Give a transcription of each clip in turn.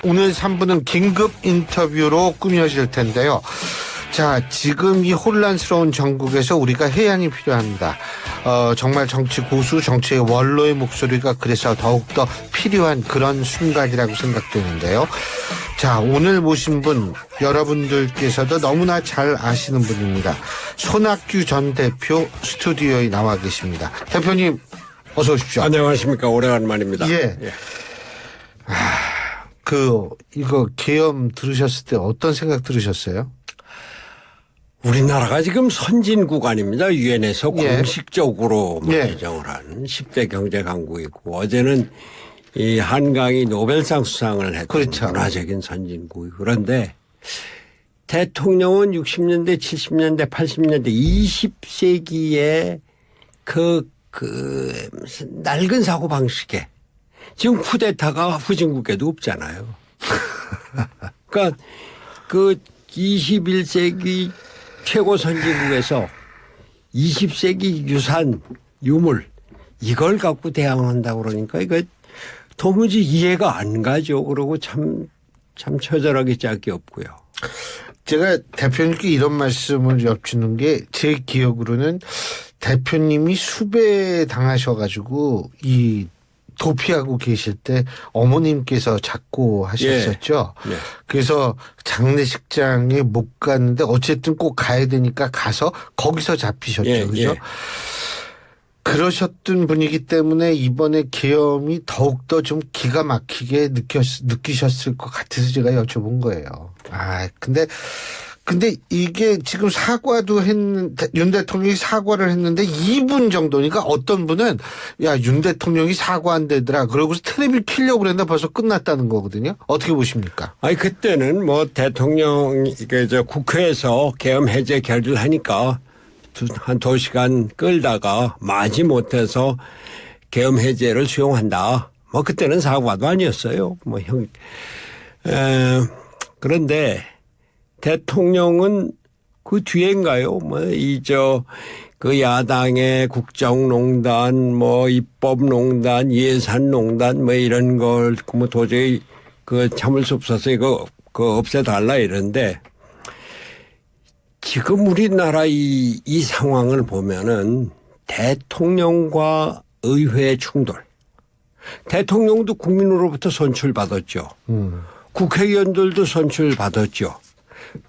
오늘 3부는 긴급 인터뷰로 꾸며질 텐데요. 자, 지금 이 혼란스러운 전국에서 우리가 해안이 필요합니다. 정말 정치 고수, 정치의 원로의 목소리가 그래서 더욱더 필요한 그런 순간이라고 생각되는데요. 자, 오늘 모신 분 여러분들께서도 너무나 잘 아시는 분입니다. 손학규 전 대표 스튜디오에 나와 계십니다. 대표님 어서 오십시오. 안녕하십니까. 오래간만입니다. 예. 이거 계엄 들으셨을 때 어떤 생각 들으셨어요? 우리나라가 지금 선진국 아닙니다. 유엔에서 예. 공식적으로 예. 지정을 한 10대 경제 강국이고 어제는 이 한강이 노벨상 수상을 했던 그렇죠. 문화적인 선진국이. 그런데 대통령은 60년대, 70년대, 80년대 20세기의 그 낡은 사고 방식에 지금 쿠데타가 후진국에도 없잖아요. 그러니까 그 21세기 최고 선진국에서 20세기 유산, 유물 이걸 갖고 대항한다고 그러니까 이거 도무지 이해가 안 가죠. 그러고 참 처절하게 짝이 없고요. 제가 대표님께 이런 말씀을 여쭙는 게 제 기억으로는 대표님이 수배 당하셔가지고 이 도피하고 계실 때 어머님께서 잡고 하셨었죠. 예. 네. 그래서 장례식장에 못 갔는데 어쨌든 꼭 가야 되니까 가서 거기서 잡히셨죠. 예. 그죠? 예. 그러셨던 분이기 때문에 이번에 계엄이 더욱더 좀 기가 막히게 느끼셨을 것 같아서 제가 여쭤본 거예요. 근데 이게 지금 윤 대통령이 사과를 했는데 2분 정도니까 어떤 분은 야, 윤 대통령이 사과한대더라. 그러고서 텔레비를 켜려고 그랬는데 벌써 끝났다는 거거든요. 어떻게 보십니까? 아니, 그때는 뭐 대통령이 국회에서 계엄 해제 결의를 하니까 한 2시간 끌다가 마지 못해서 계엄 해제를 수용한다. 뭐 그때는 사과도 아니었어요. 그런데 대통령은 그 뒤엔가요? 그 야당의 국정농단, 입법농단, 예산농단, 이런 걸, 도저히 참을 수 없어서 이거 없애달라 이러는데 지금 우리나라 이 상황을 보면은 대통령과 의회의 충돌. 대통령도 국민으로부터 선출받았죠. 국회의원들도 선출받았죠.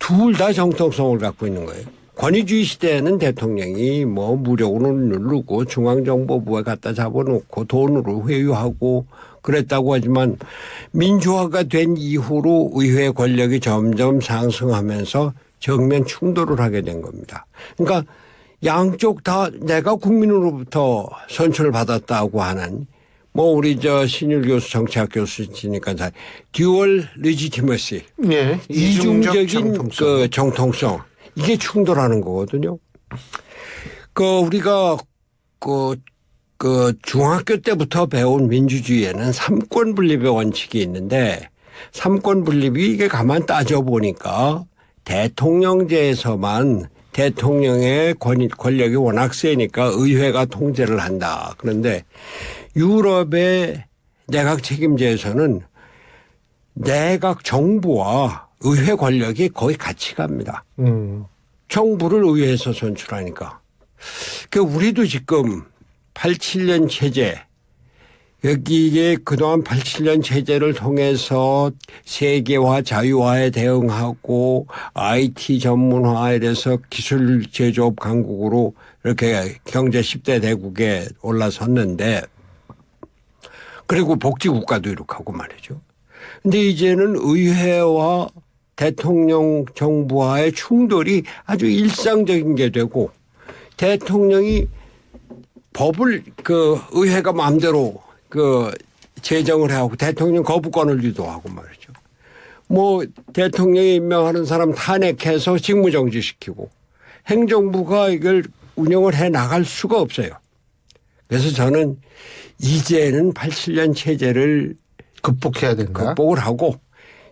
둘 다 정통성을 갖고 있는 거예요. 권위주의 시대에는 대통령이 무력으로 누르고 중앙정보부에 갖다 잡아놓고 돈으로 회유하고 그랬다고 하지만 민주화가 된 이후로 의회 권력이 점점 상승하면서 정면 충돌을 하게 된 겁니다. 그러니까 양쪽 다 내가 국민으로부터 선출을 받았다고 하는 우리 신율 교수 정치학 교수시니까 듀얼 레지티머시. 네. 이중적인 정통성. 이게 충돌하는 거거든요. 우리가 중학교 때부터 배운 민주주의에는 삼권 분립의 원칙이 있는데 삼권 분립이 이게 가만 따져보니까 대통령제에서만 대통령의 권력이 워낙 세니까 의회가 통제를 한다. 그런데 유럽의 내각 책임제에서는 내각 정부와 의회 권력이 거의 같이 갑니다. 정부를 의회에서 선출하니까. 우리도 지금 87년 체제, 여기에 그동안 87년 체제를 통해서 세계화 자유화에 대응하고 IT 전문화에 대해서 기술 제조업 강국으로 이렇게 경제 10대 대국에 올라섰는데 그리고 복지국가도 이렇게 하고 말이죠. 근데 이제는 의회와 대통령 정부와의 충돌이 아주 일상적인 게 되고 대통령이 법을 의회가 마음대로 제정을 하고 대통령 거부권을 유도하고 말이죠. 대통령이 임명하는 사람 탄핵해서 직무정지시키고 행정부가 이걸 운영을 해 나갈 수가 없어요. 그래서 저는 이제는 87년 체제를 극복해야 된다. 극복을 하고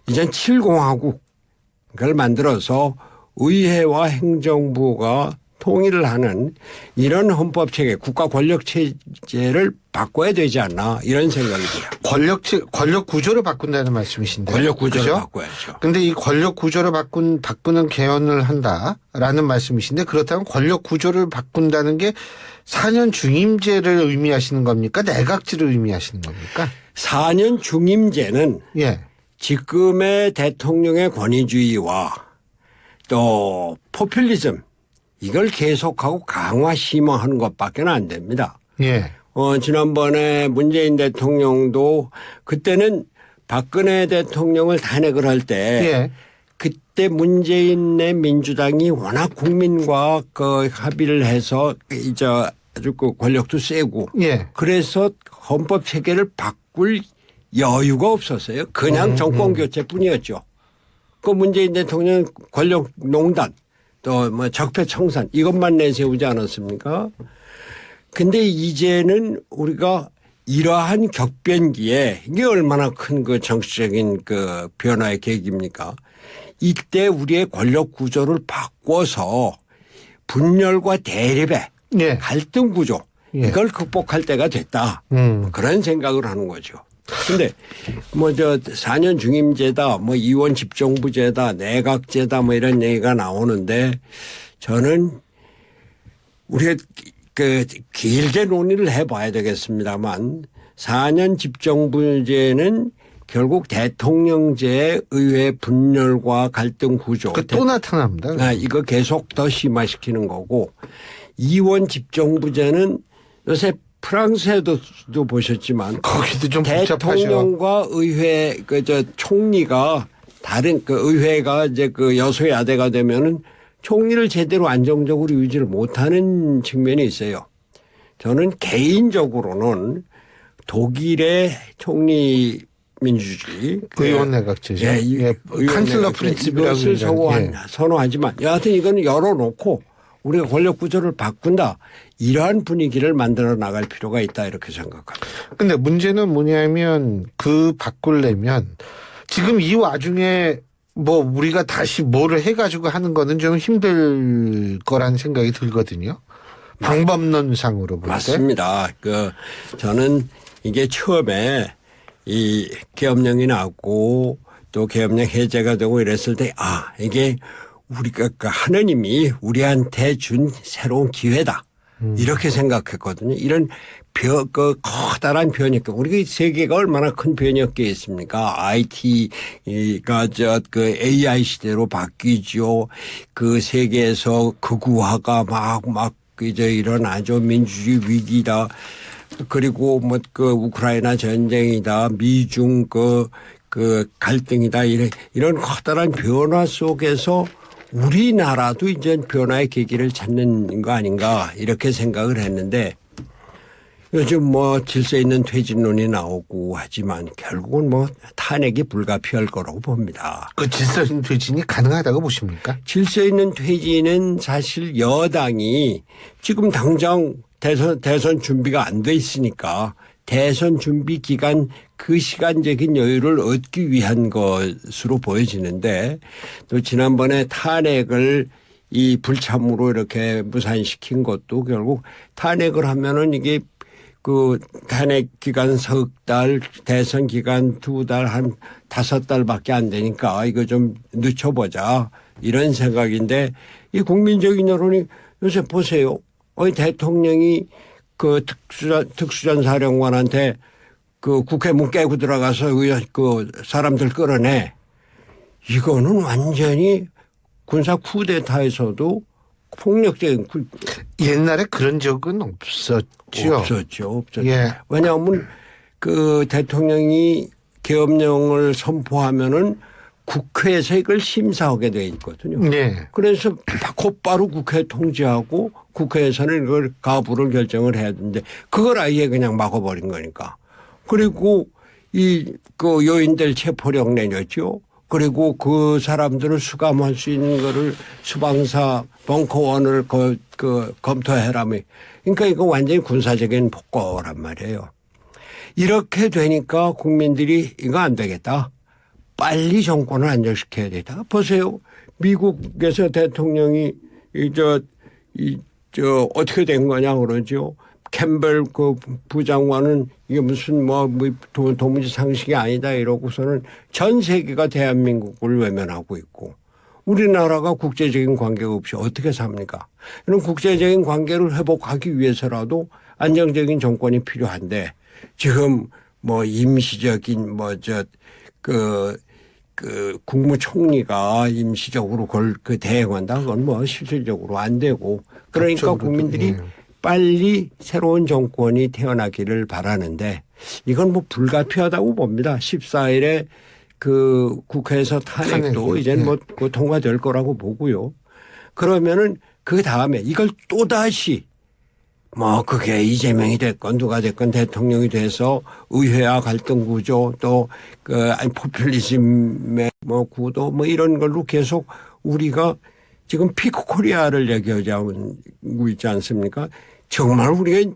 이젠 7공화국을 만들어서 의회와 행정부가 통일을 하는 이런 헌법 체계, 국가 권력 체제를 바꿔야 되지 않나 이런 생각이 들어요. 권력 구조를 바꾼다는 말씀이신데. 권력 구조를 그죠? 바꿔야죠. 근데 이 권력 구조를 바꾸는 개헌을 한다라는 말씀이신데 그렇다면 권력 구조를 바꾼다는 게 4년 중임제를 의미하시는 겁니까? 내각제를 의미하시는 겁니까? 4년 중임제는 예. 지금의 대통령의 권위주의와 또 포퓰리즘 이걸 계속하고 강화 심화하는 것밖에 안 됩니다. 예. 지난번에 문재인 대통령도 그때는 박근혜 대통령을 탄핵을 할 때 예. 그때 문재인의 민주당이 워낙 국민과 그 합의를 해서 이제 아주 그 권력도 세고 예. 그래서 헌법 체계를 바꿀 여유가 없었어요. 그냥 정권 교체뿐이었죠. 그 문재인 대통령 권력 농단 또 뭐 적폐청산 이것만 내세우지 않았습니까? 근데 이제는 우리가 이러한 격변기에 이게 얼마나 큰 그 정치적인 그 변화의 계기입니까? 이때 우리의 권력 구조를 바꿔서 분열과 대립의 예. 갈등 구조 예. 이걸 극복할 때가 됐다. 그런 생각을 하는 거죠. 근데 뭐 저 4년 중임제다 뭐 이원 집정부제다 내각제다 뭐 이런 얘기가 나오는데 저는 우리가 그 길게 논의를 해봐야 되겠습니다만 4년 집정부제는 결국 대통령제의 의회 분열과 갈등 구조. 또 나타납니다. 이거 계속 더 심화시키는 거고 이원 집정부제는 요새 프랑스에도 보셨지만 거기도 좀 복잡하죠. 대통령과 의회 그저 총리가 다른 그 의회가 이제 그 여소야대가 되면은 총리를 제대로 안정적으로 유지를 못하는 측면이 있어요. 저는 개인적으로는 독일의 총리 민주주의 의원 내각제죠. 예, 칸슬러 프린ци피라고 이것을 선호하지만 여하튼 이거는 열어놓고 우리가 권력 구조를 바꾼다 이러한 분위기를 만들어 나갈 필요가 있다 이렇게 생각합니다. 근데 문제는 뭐냐면 바꾸려면 지금 이 와중에 뭐 우리가 다시 뭐를 해가지고 하는 거는 좀 힘들 거란 생각이 들거든요. 방법론상으로 볼 때. 맞습니다. 저는 이게 처음에 이 계엄령이 나고 또 계엄령 해제가 되고 이랬을 때 이게 우리가 하느님이 우리한테 준 새로운 기회다. 이렇게 생각했거든요. 이런 커다란 변혁, 우리 세계가 얼마나 큰 변혁기에 있습니까? IT가 AI 시대로 바뀌죠. 그 세계에서 극우화가 막 이제 일어나죠. 민주주의 위기다. 그리고 우크라이나 전쟁이다. 미중 갈등이다. 이런 커다란 변화 속에서 우리나라도 이제 변화의 계기를 찾는 거 아닌가 이렇게 생각을 했는데 요즘 질서 있는 퇴진론이 나오고 하지만 결국은 탄핵이 불가피할 거라고 봅니다. 그 질서 있는 퇴진이 가능하다고 보십니까? 질서 있는 퇴진은 사실 여당이 지금 당장 대선 준비가 안 돼 있으니까 대선 준비 기간 그 시간적인 여유를 얻기 위한 것으로 보여지는데 또 지난번에 탄핵을 이 불참으로 이렇게 무산시킨 것도 결국 탄핵을 하면은 이게 탄핵 기간 석 달, 대선 기간 2달, 한 5달밖에 안 되니까 이거 좀 늦춰보자 이런 생각인데 이 국민적인 여론이 요새 보세요. 대통령이 특수전 사령관한테 국회 문 깨고 들어가서 사람들 끌어내. 이거는 완전히 군사 쿠데타에서도 폭력적인 옛날에 그런 적은 없었죠. 없었죠. 예. 왜냐하면 대통령이 계엄령을 선포하면은 국회에서 이걸 심사하게 돼 있거든요. 네. 그래서 곧바로 국회 통지하고 국회에서는 이걸 가부를 결정을 해야 되는데 그걸 아예 그냥 막아버린 거니까. 그리고 요인들 체포령 내렸죠. 그리고 그 사람들을 수감할 수 있는 거를 수방사 벙커원을 검토해라며. 그러니까 이거 완전히 군사적인 폭거란 말이에요. 이렇게 되니까 국민들이 이거 안 되겠다. 빨리 정권을 안정시켜야 되겠다. 보세요. 미국에서 대통령이 어떻게 된 거냐 그러죠. 캠벨 그 부장관은 이게 무슨 도무지 상식이 아니다 이러고서는 전 세계가 대한민국을 외면하고 있고 우리나라가 국제적인 관계가 없이 어떻게 삽니까? 이런 국제적인 관계를 회복하기 위해서라도 안정적인 정권이 필요한데 지금 임시적인 국무총리가 임시적으로 그걸 대행한다. 그건 실질적으로 안 되고 그러니까 국민들이 빨리 새로운 정권이 태어나기를 바라는데 이건 불가피하다고 봅니다. 14일에 그 국회에서 탄핵도 이제는 통과될 거라고 보고요. 그러면은 그 다음에 이걸 또다시 그게 이재명이 됐건 누가 됐건 대통령이 돼서 의회와 갈등 구조 또 포퓰리즘의 구도 이런 걸로 계속 우리가 지금 피크 코리아를 얘기하고 있지 않습니까? 정말 우리가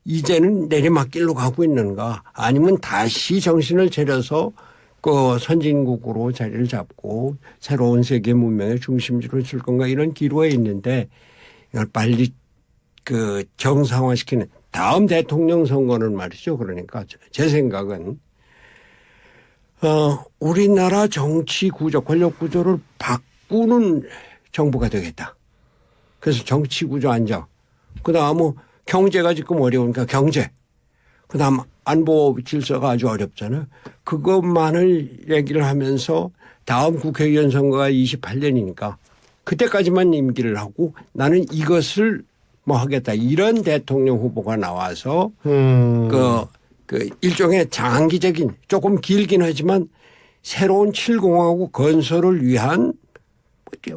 이제는 내리막길로 가고 있는가 아니면 다시 정신을 차려서 선진국으로 자리를 잡고 새로운 세계 문명의 중심지로 줄 건가 이런 기로에 있는데 이걸 빨리 정상화시키는 다음 대통령 선거는 말이죠. 그러니까 제 생각은 우리나라 정치 구조, 권력 구조를 바꾸는 정부가 되겠다. 그래서 정치 구조 안정. 그다음 경제가 지금 어려우니까 경제. 그다음 안보 질서가 아주 어렵잖아요. 그것만을 얘기를 하면서 다음 국회의원 선거가 28년이니까 그때까지만 임기를 하고 나는 이것을 하겠다. 이런 대통령 후보가 나와서 일종의 장기적인 조금 길긴 하지만 새로운 7공화국 건설을 위한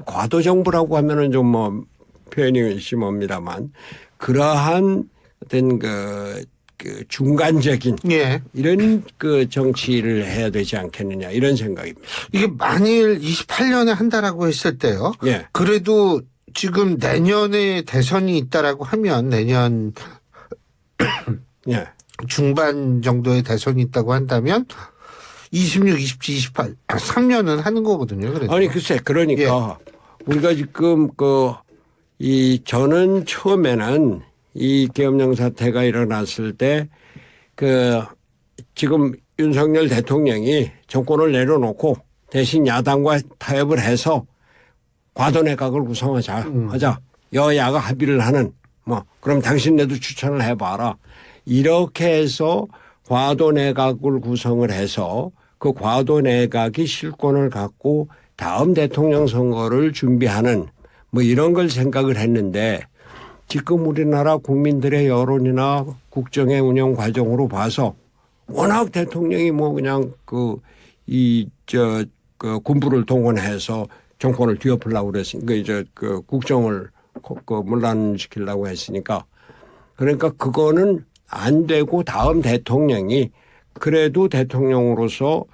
과도 정부라고 하면은 좀 표현이 심합니다만 그러한 어떤 중간적인 이런 정치를 해야 되지 않겠느냐 이런 생각입니다. 이게 만일 28년에 한다라고 했을 때요. 그래도 지금 내년에 대선이 있다라고 하면 내년 중반 정도의 대선이 있다고 한다면 26, 27, 28, 3년은 하는 거거든요. 그래도. 아니 글쎄 그러니까 우리가 지금 저는 처음에는 이 계엄령 사태가 일어났을 때 지금 윤석열 대통령이 정권을 내려놓고 대신 야당과 타협을 해서 과도내각을 구성하자. 여야가 합의를 하는 그럼 당신네도 추천을 해봐라. 이렇게 해서 과도내각을 구성을 해서 그 과도내각이 실권을 갖고 다음 대통령 선거를 준비하는 이런 걸 생각을 했는데 지금 우리나라 국민들의 여론이나 국정의 운영 과정으로 봐서 워낙 대통령이 그냥 군부를 동원해서 정권을 뒤엎으려고 그랬으니까 이제 국정을 문란시키려고 했으니까 그러니까 그거는 안 되고 다음 대통령이 그래도 대통령으로서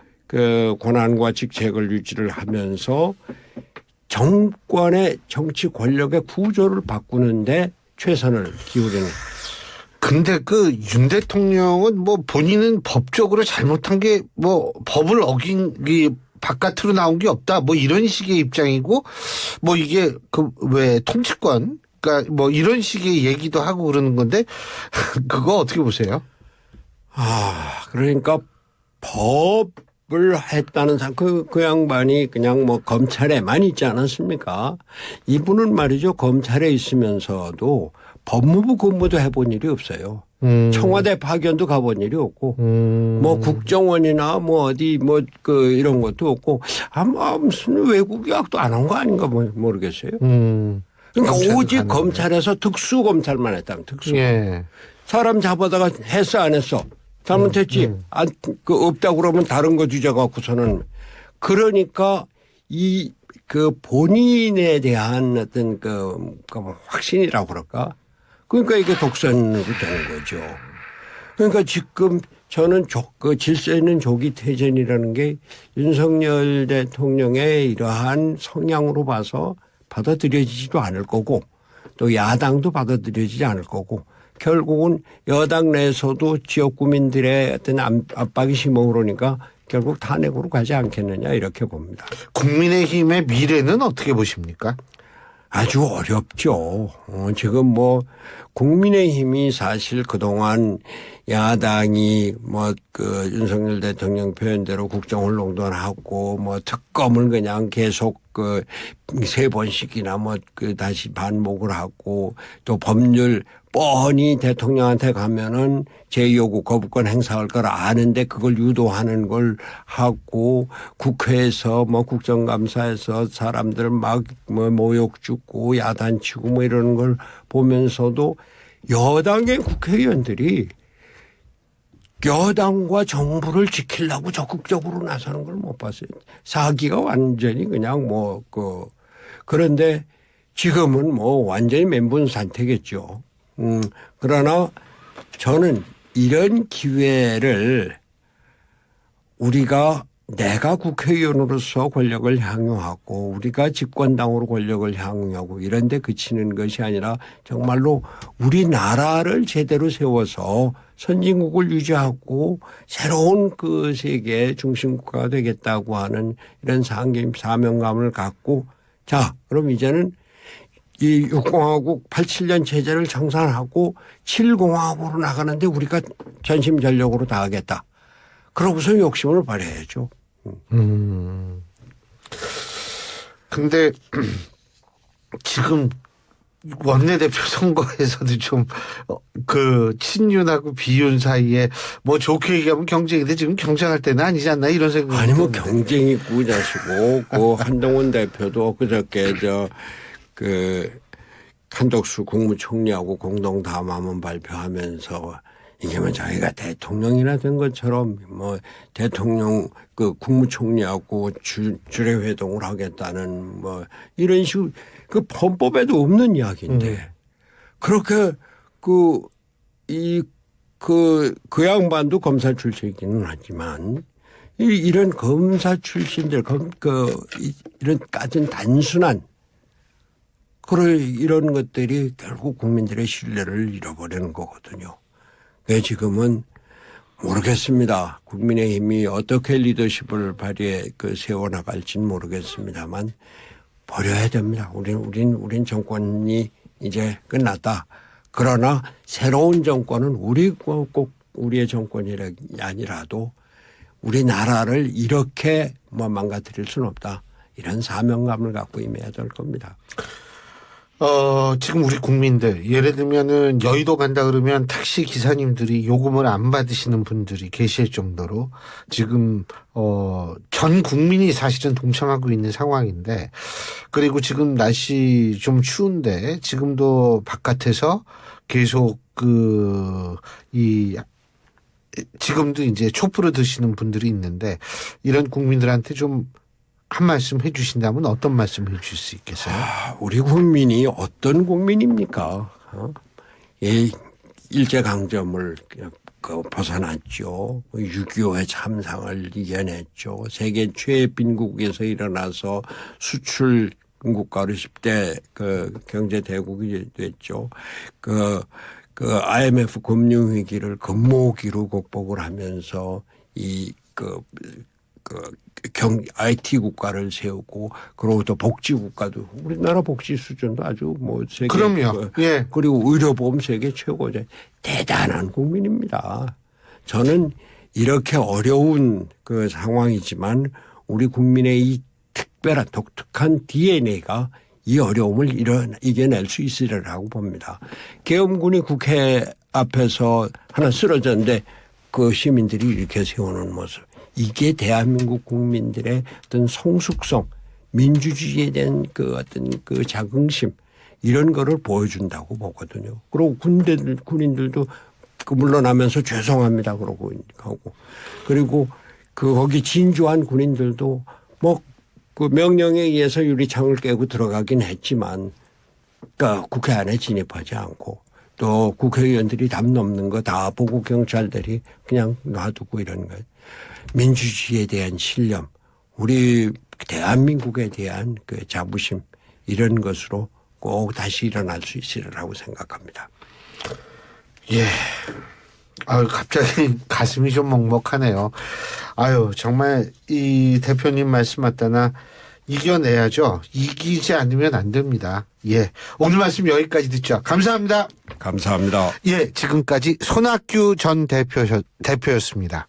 권한과 직책을 유지를 하면서 정권의 정치 권력의 구조를 바꾸는데 최선을 기울이는. 근데 윤 대통령은 본인은 법적으로 잘못한 게 법을 어긴 게 바깥으로 나온 게 없다. 이런 식의 입장이고 이게 왜 통치권 그러니까 이런 식의 얘기도 하고 그러는 건데 그거 어떻게 보세요? 그러니까 법을 했다는 사람 그 양반이 그냥 검찰에만 있지 않았습니까? 이분은 말이죠. 검찰에 있으면서도 법무부 근무도 해본 일이 없어요. 청와대 파견도 가본 일이 없고, 국정원이나 어디 이런 것도 없고, 무슨 외국 유학도 안 한 거 아닌가 모르겠어요. 그러니까 오직 검찰에서 특수검찰만 했다면 특수. 사람 잡아다가 했어 안 했어? 잘못했지. 없다고 그러면 다른 거 주제 갖고서는. 그러니까 본인에 대한 어떤 확신이라고 그럴까? 그러니까 이게 독선으로 되는 거죠. 그러니까 지금 저는 질서 있는 조기 퇴진이라는 게 윤석열 대통령의 이러한 성향으로 봐서 받아들여지지도 않을 거고 또 야당도 받아들여지지 않을 거고 결국은 여당 내에서도 지역 구민들의 어떤 압박이 심어 오르니까 결국 탄핵으로 가지 않겠느냐 이렇게 봅니다. 국민의힘의 미래는 어떻게 보십니까? 아주 어렵죠. 지금 뭐 국민의힘이 사실 그동안 야당이 뭐 그 윤석열 대통령 표현대로 국정원론론하고 뭐 특검을 그냥 계속 그 세 번씩이나 뭐 그 다시 반복을 하고 또 법률 뻔히 대통령한테 가면은 제2요구 거부권 행사할 걸 아는데 그걸 유도하는 걸 하고 국회에서 뭐 국정감사에서 사람들 막 뭐 모욕 주고 야단치고 뭐 이러는 걸 보면서도 여당의 국회의원들이 여당과 정부를 지키려고 적극적으로 나서는 걸 못 봤어요. 사기가 완전히 그냥 뭐 그런데 지금은 뭐 완전히 멘붕 상태겠죠. 그러나 저는 이런 기회를 내가 국회의원으로서 권력을 향유하고 우리가 집권당으로 권력을 향유하고 이런 데 그치는 것이 아니라 정말로 우리나라를 제대로 세워서 선진국을 유지하고 새로운 그 세계 중심국가가 되겠다고 하는 이런 사명감을 갖고 자, 그럼 이제는 이 6공화국 87년 체제를 청산하고 7공화국으로 나가는데 우리가 전심전력으로 다 하겠다. 그러고서 욕심을 발휘해야죠. 근데 지금 원내대표 선거에서도 좀 그 친윤하고 비윤 사이에 뭐 좋게 얘기하면 경쟁인데 지금 경쟁할 때는 아니지 않나 이런 생각이 아니 뭐 드는데. 경쟁이 꾸자시고 그 한동훈 대표도 그저께 한덕수 국무총리하고 공동 담화문 발표하면서 이게 뭐 자기가 대통령이나 된 것처럼 뭐 대통령 그 국무총리하고 주례 회동을 하겠다는 뭐 이런 식으로 그 헌법에도 없는 이야기인데 그렇게 그 양반도 검사 출신이기는 하지만 이런 검사 출신들 이런 까진 단순한 이런 것들이 결국 국민들의 신뢰를 잃어버리는 거거든요. 지금은 모르겠습니다. 국민의힘이 어떻게 리더십을 발휘해 세워나갈지는 모르겠습니다만 버려야 됩니다. 우린 정권이 이제 끝났다. 그러나 새로운 정권은 꼭 우리의 정권이 아니라도 우리나라를 이렇게 뭐 망가뜨릴 수는 없다. 이런 사명감을 갖고 임해야 될 겁니다. 지금 우리 국민들 예를 들면은 여의도 간다 그러면 택시 기사님들이 요금을 안 받으시는 분들이 계실 정도로 지금 전 국민이 사실은 동참하고 있는 상황인데 그리고 지금 날씨 좀 추운데 지금도 바깥에서 계속 지금도 이제 촛불을 드시는 분들이 있는데 이런 국민들한테 좀 한 말씀 해 주신다면 어떤 말씀 해 주실 수 있겠어요? 우리 국민이 어떤 국민입니까? 일제강점을 벗어났죠. 6.25의 참상을 이겨냈죠. 세계 최빈국에서 일어나서 수출 국가로 10대 경제 대국이 됐죠. IMF 금융위기를 금모기로 극복을 하면서 IT 국가를 세우고 그리고 또 복지 국가도 우리나라 복지 수준도 아주 뭐 세계 그럼요. 예. 그리고 의료보험 세계 최고죠. 대단한 국민입니다. 저는 이렇게 어려운 상황이지만 우리 국민의 이 특별한 독특한 DNA가 이 어려움을 이겨낼 수 있으리라고 봅니다. 계엄군이 국회 앞에서 하나 쓰러졌는데 그 시민들이 이렇게 세우는 모습. 이게 대한민국 국민들의 어떤 성숙성, 민주주의에 대한 어떤 자긍심 이런 거를 보여준다고 보거든요. 그리고 군인들도 물러나면서 죄송합니다 그러고 하고 그리고 거기 진주한 군인들도 뭐 명령에 의해서 유리창을 깨고 들어가긴 했지만 국회 안에 진입하지 않고 또 국회의원들이 담 넘는 거 다 보고 경찰들이 그냥 놔두고 이런 거예요. 민주주의에 대한 신념, 우리 대한민국에 대한 자부심 이런 것으로 꼭 다시 일어날 수 있으리라고 생각합니다. 예. 갑자기 가슴이 좀 먹먹하네요. 정말 이 대표님 말씀 맞다나 이겨내야죠. 이기지 않으면 안 됩니다. 예. 오늘 말씀 여기까지 듣죠. 감사합니다. 감사합니다. 예. 지금까지 손학규 전 대표였습니다.